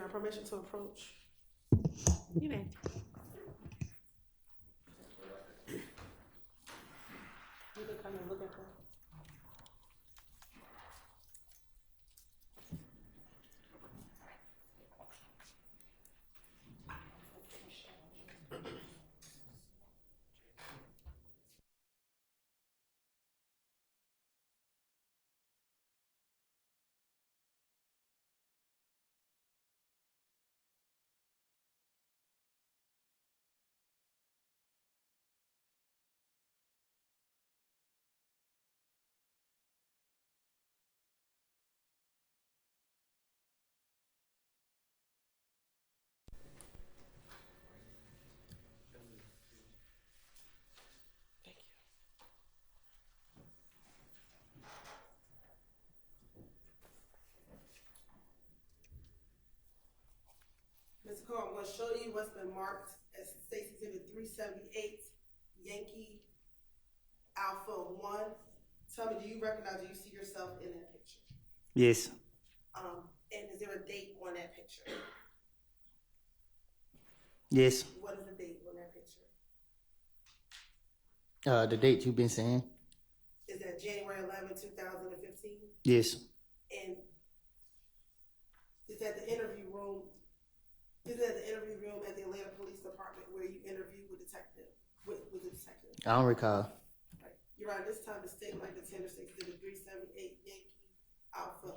Your permission to approach. You may. You can come and look at them. Mr. Cole, I'm going to show you what's been marked as State's Exhibit 378, Yankee Alpha 1. Tell me, do you recognize, do you see yourself in that picture? Yes. And is there a date on that picture? Yes. What is the date on that picture? The date you've been saying? Is that January 11, 2015? Yes. And is that the interview room? Is that the interview room at the Atlanta Police Department where you interviewed with the detective? I don't recall. Right. You're right. This time the state like the tender states did the 378 Yankee Alpha.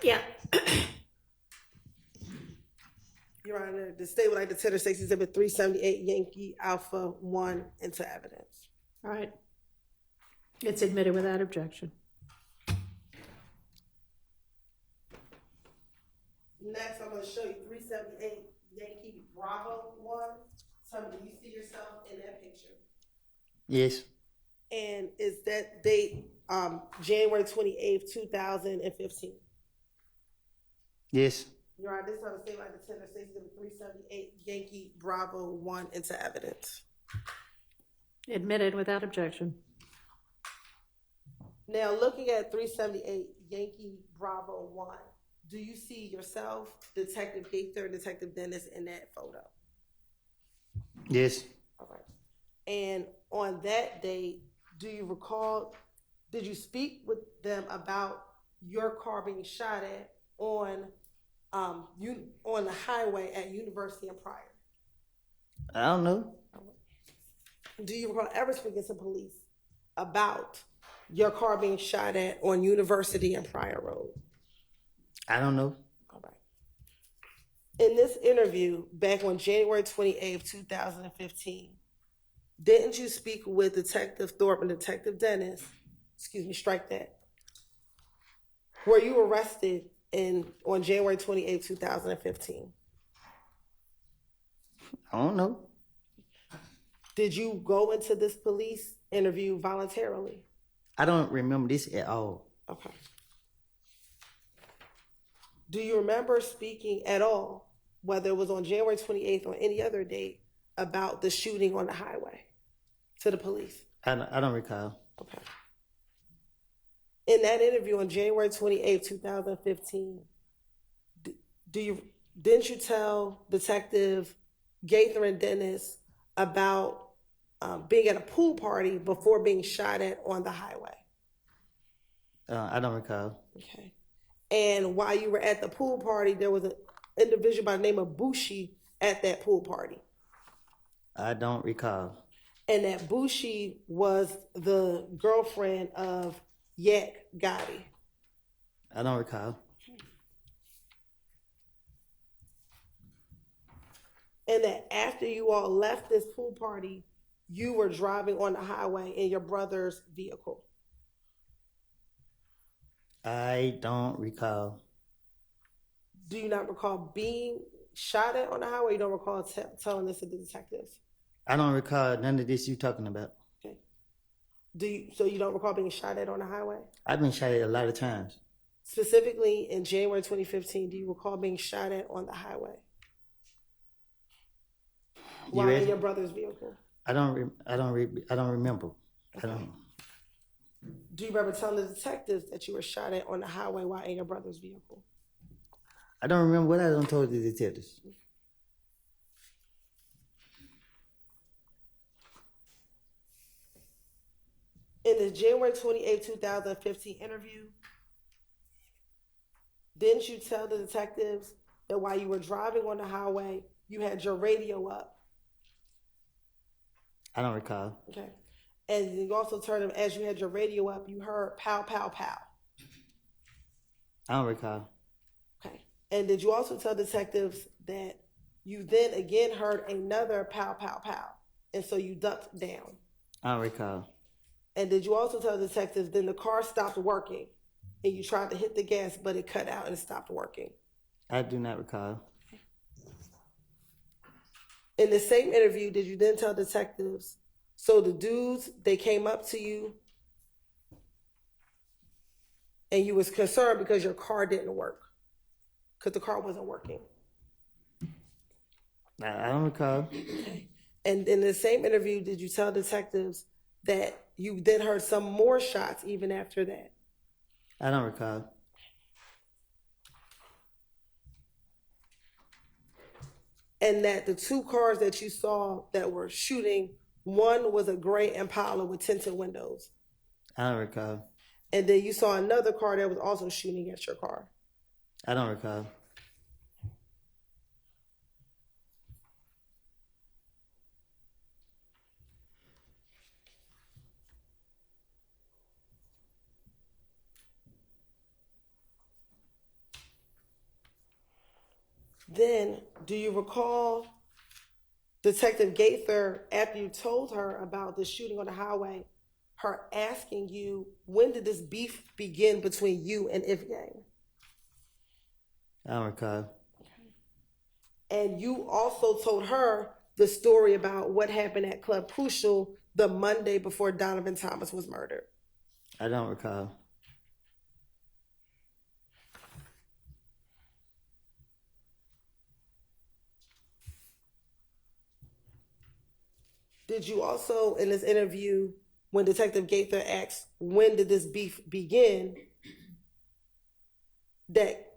Yeah. Your Honor, the state would like the tender states exhibit 378 Yankee Alpha 1 into evidence. All right. It's admitted without objection. Next, I'm going to show you 378 Yankee Bravo 1. Tell me, do you see yourself in that picture? Yes. And is that date January 28th, 2015? Yes. Your Honor, this time the state like the tender states exhibit 378 Yankee Bravo 1 into evidence. Admitted without objection. Now, looking at 378 Yankee Bravo 1, do you see yourself, Detective Gaither, and Detective Dennis in that photo? Yes. All right. And on that date, do you recall, did you speak with them about your car being shot at on the highway at University and Pryor? I don't know. Do you recall ever speaking to police about your car being shot at on University and Pryor Road? I don't know. All right. In this interview back on January 28th, 2015, didn't you speak with Detective Thorpe and Detective Dennis? Excuse me, strike that. Were you arrested on January 28th, 2015? I don't know. Did you go into this police interview voluntarily? I don't remember this at all. Okay. Do you remember speaking at all, whether it was on January 28th or any other date, about the shooting on the highway to the police? I don't recall. Okay. In that interview on January 28th, 2015, didn't you tell Detective Gaither and Dennis about being at a pool party before being shot at on the highway? I don't recall. Okay. And while you were at the pool party, there was an individual by the name of Bushi at that pool party. I don't recall. And that Bushi was the girlfriend of Yak Gotti. I don't recall. And that after you all left this pool party, you were driving on the highway in your brother's vehicle. I don't recall. Do you not recall being shot at on the highway? You don't recall telling this to the detectives? I don't recall none of this you talking about. Okay. So you don't recall being shot at on the highway? I've been shot at a lot of times. Specifically in January 2015, do you recall being shot at on the highway? While in your brother's vehicle? I don't remember. Okay. I don't. Do you remember telling the detectives that you were shot at on the highway while in your brother's vehicle? I don't remember what I done told the detectives. In the January 28, 2015 interview, didn't you tell the detectives that while you were driving on the highway, you had your radio up? I don't recall. Okay. And you also told them as you had your radio up, you heard pow, pow, pow. I don't recall. Okay. And did you also tell detectives that you then again heard another pow, pow, pow? And so you ducked down. I don't recall. And did you also tell detectives then the car stopped working and you tried to hit the gas, but it cut out and it stopped working? I do not recall. In the same interview, did you then tell detectives, so the dudes, they came up to you and you was concerned because your car didn't work, because the car wasn't working? I don't recall. Okay. And in the same interview, did you tell detectives that you then heard some more shots even after that? I don't recall. And that the two cars that you saw that were shooting, one was a gray Impala with tinted windows. I don't recall. And then you saw another car that was also shooting at your car. I don't recall. Then, do you recall Detective Gaither, after you told her about the shooting on the highway, her asking you, when did this beef begin between you and If Gang? I don't recall. And you also told her the story about what happened at Club Crucial the Monday before Donovan Thomas was murdered. I don't recall. Did you also, in this interview, when Detective Gaither asked, when did this beef begin, that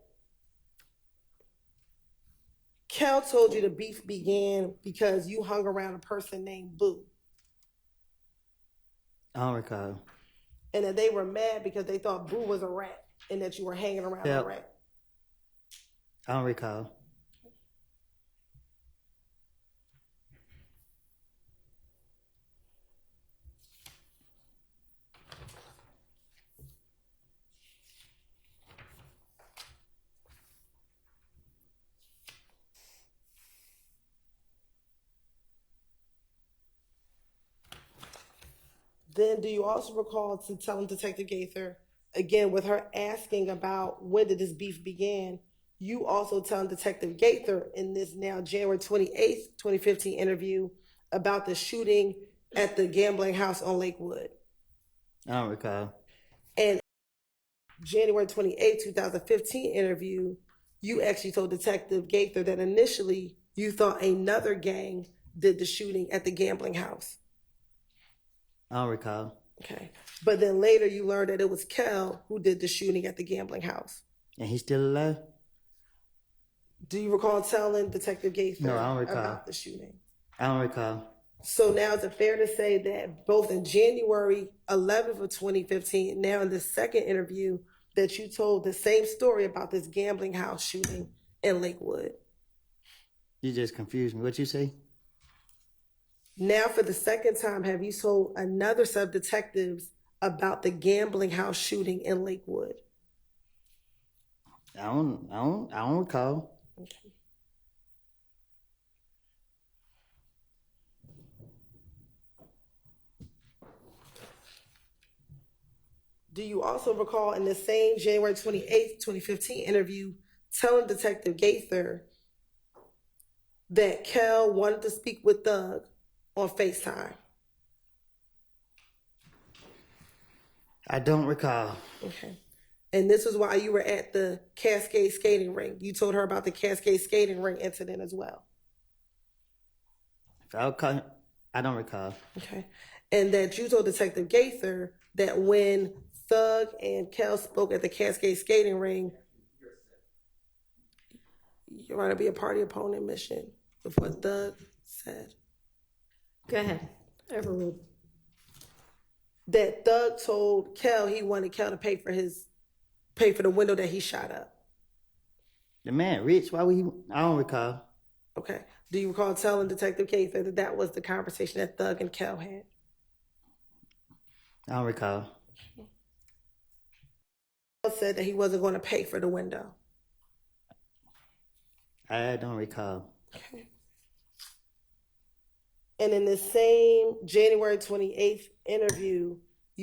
Kel told you the beef began because you hung around a person named Boo, I don't recall. and that they were mad because they thought Boo was a rat and that you were hanging around a rat? I don't recall. Then do you also recall to telling Detective Gaither, again, with her asking about when did this beef begin, you also telling Detective Gaither in this now January 28th, 2015 interview about the shooting at the gambling house on Lakewood? I don't recall. And January 28th, 2015 interview, you actually told Detective Gaither that initially you thought another gang did the shooting at the gambling house. I don't recall. Okay. But then later you learned that it was Kel who did the shooting at the gambling house. And he's still alive? Do you recall telling Detective Gaither No, I don't recall. about the shooting? I don't recall. So now is it fair to say that both in January 11th of 2015, now in the second interview, that you told the same story about this gambling house shooting in Lakewood? You just confused me. What you say? Now for the second time, have you told another set of detectives about the gambling house shooting in Lakewood? I don't recall. Okay. Do you also recall in the same January 28th, 2015 interview telling Detective Gaither that Kel wanted to speak with Doug on FaceTime? I don't recall. Okay. And this was while you were at the Cascade skating rink. You told her about the Cascade skating rink incident as well. I don't recall. Okay. And that you told Detective Gaither that when Thug and Kel spoke at the Cascade skating ring, you're going to be a party opponent mission with what Thug said. Go ahead. Overruled. That Thug told Kel he wanted Kel to pay for the window that he shot up. The man rich. Why would he? I don't recall. Okay. Do you recall telling Detective Casey that that was the conversation that Thug and Kel had? I don't recall. Kel said that he wasn't going to pay for the window. I don't recall. Okay. And in the same January 28th interview,